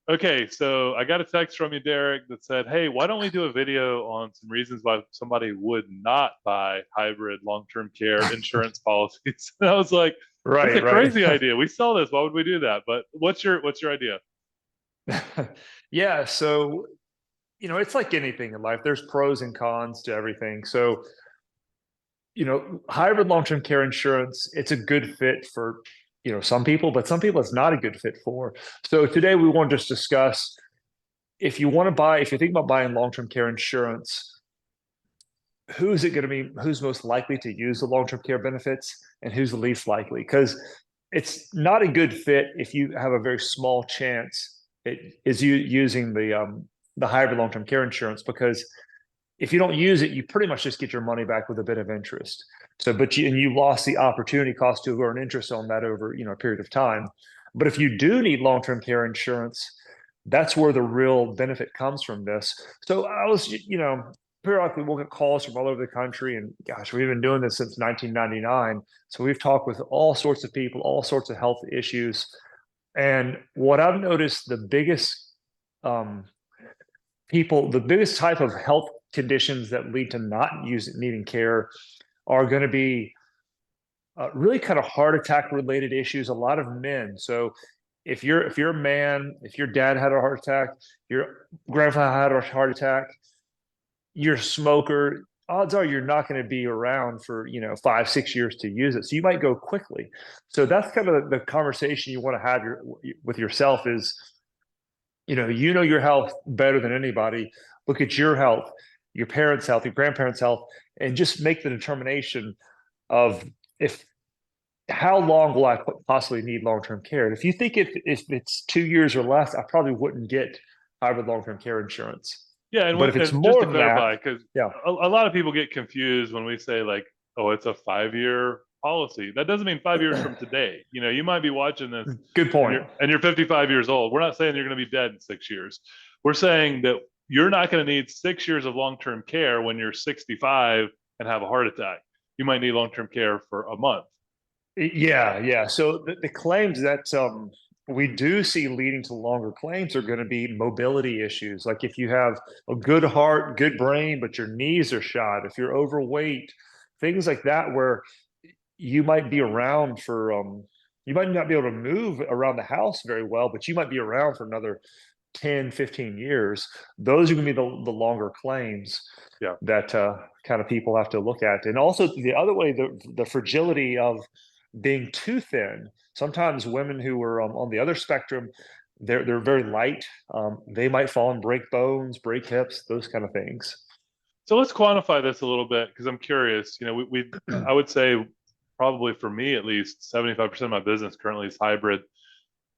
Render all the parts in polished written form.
Okay, so I got a text from you, Darrick, that said, "Hey, why don't we do a video on some reasons why somebody would not buy hybrid long-term care insurance policies?" And I was like, "That's Right, a right. crazy idea. We sell this. Why would we do that?" But what's your idea? Yeah, so it's like anything in life. There's pros and cons to everything. So, hybrid long-term care insurance, it's a good fit for, some people, but some people it's not a good fit for. So today we want to just discuss if you think about buying long-term care insurance, who's it going to be, who's most likely to use the long-term care benefits and who's the least likely? Because it's not a good fit if you have a very small chance it is you using the hybrid long-term care insurance because if you don't use it, you pretty much just get your money back with a bit of interest. So, you lost the opportunity cost to earn interest on that over a period of time. But if you do need long-term care insurance, that's where the real benefit comes from this. So I was, periodically we'll get calls from all over the country, and gosh, we've been doing this since 1999. So we've talked with all sorts of people, all sorts of health issues, and what I've noticed, um, the biggest type of health conditions that lead to not needing care are going to be really kind of heart attack related issues. A lot of men. So if you're a man, if your dad had a heart attack, your grandfather had a heart attack, you're a smoker. Odds are you're not going to be around for 5 6 years to use it. So you might go quickly. So that's kind of the conversation you want to have with yourself is your health better than anybody. Look at your health, your parents' health, your grandparents' health, and just make the determination of if how long will I possibly need long-term care. And if you think if it's 2 years or less, I probably wouldn't get hybrid long-term care insurance. Yeah, and But if it's and just more to than that, clarify, because yeah, a lot of people get confused when we say like, "Oh, it's a 5-year policy." That doesn't mean 5 years from today. You might be watching this good and point. you're 55 years old. We're not saying you're going to be dead in 6 years. We're saying that you're not going to need 6 years of long-term care when you're 65 and have a heart attack. You might need long-term care for a month. Yeah, yeah. So the claims that we do see leading to longer claims are going to be mobility issues. Like if you have a good heart, good brain, but your knees are shot, if you're overweight, things like that, where you might be around for you might not be able to move around the house very well, but you might be around for another 10, 15 years. Those are going to be the longer claims Yeah. that kind of people have to look at. And also the other way, the fragility of being too thin. Sometimes women who are on the other spectrum, they're very light. They might fall and break bones, break hips, those kind of things. So let's quantify this a little bit because I'm curious. I would say probably for me at least 75% of my business currently is hybrid.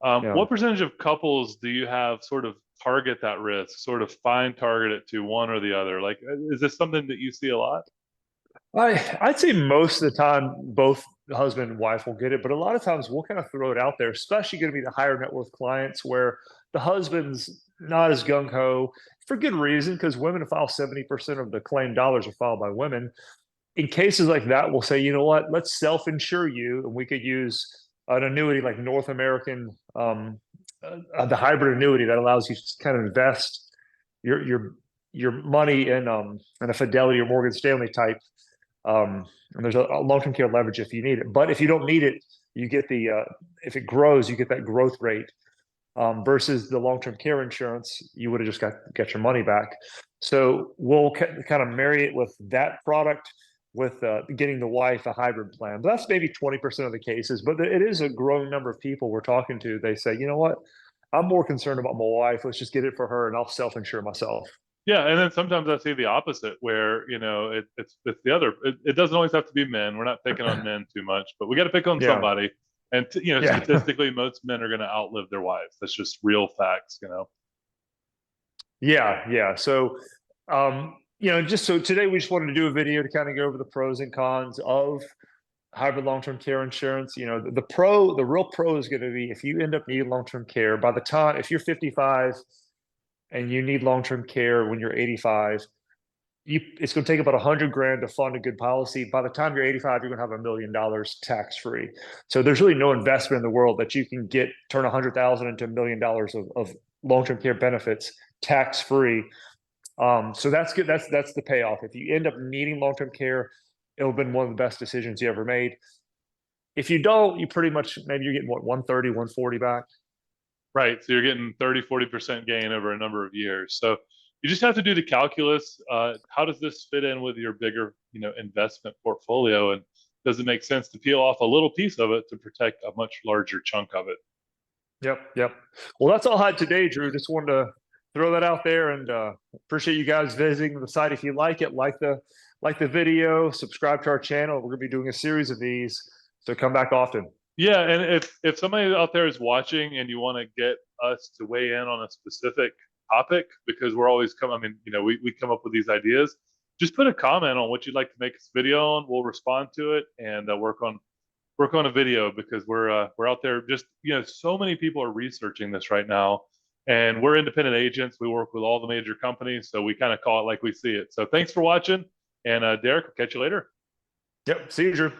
Yeah. What percentage of couples do you have sort of target that risk, sort of fine target it to one or the other? Like, is this something that you see a lot? I'd say most of the time both the husband and wife will get it, but a lot of times we'll kind of throw it out there, especially going to be the higher net worth clients where the husband's not as gung ho for good reason, because women file 70% of the claim dollars are filed by women. In cases like that, we'll say, you know what, let's self-insure you, and we could use an annuity like North American, the hybrid annuity that allows you to kind of invest your your your money in a Fidelity or Morgan Stanley type, and there's a long-term care leverage if you need it. But if you don't need it, you get if it grows, you get that growth rate. Versus the long-term care insurance, you would have just got your money back. So we'll kind of marry it with that product with getting the wife a hybrid plan. But that's maybe 20% of the cases, but it is a growing number of people we're talking to. They say, you know what, I'm more concerned about my wife. Let's just get it for her and I'll self-insure myself. Yeah, and then sometimes I see the opposite where it's the other. It doesn't always have to be men. We're not picking on men too much, but we got to pick on Yeah. somebody. And Yeah. statistically, most men are going to outlive their wives. That's just real facts. Yeah, yeah. So, just so today we just wanted to do a video to kind of go over the pros and cons of hybrid long-term care insurance. The real pro is going to be if you end up needing long-term care by the time, if you're 55 and you need long-term care when you're 85, it's going to take about 100 grand to fund a good policy. By the time you're 85, you're going to have $1 million tax free. So there's really no investment in the world that you can turn 100,000 into $1 million of long-term care benefits tax-free. So that's good. That's the payoff. If you end up needing long-term care, it'll have been one of the best decisions you ever made. If you don't, you pretty much, maybe you're getting what, 130, 140 back. Right. So you're getting 30, 40% gain over a number of years. So you just have to do the calculus. How does this fit in with your bigger, investment portfolio? And does it make sense to peel off a little piece of it to protect a much larger chunk of it? Yep. Well, that's all I had today, Drew. Just wanted to throw that out there, and appreciate you guys visiting the site. If you like it, like the video, subscribe to our channel. We're gonna be doing a series of these, so come back often. Yeah, and if somebody out there is watching and you want to get us to weigh in on a specific topic, because we're always come, I mean, we come up with these ideas, just put a comment on what you'd like to make this video on. We'll respond to it and work on a video, because we're out there just, so many people are researching this right now, and we're independent agents. We work with all the major companies, so we kind of call it like we see it. So thanks for watching, and Darrick, will catch you later. Yep. See you, Drew.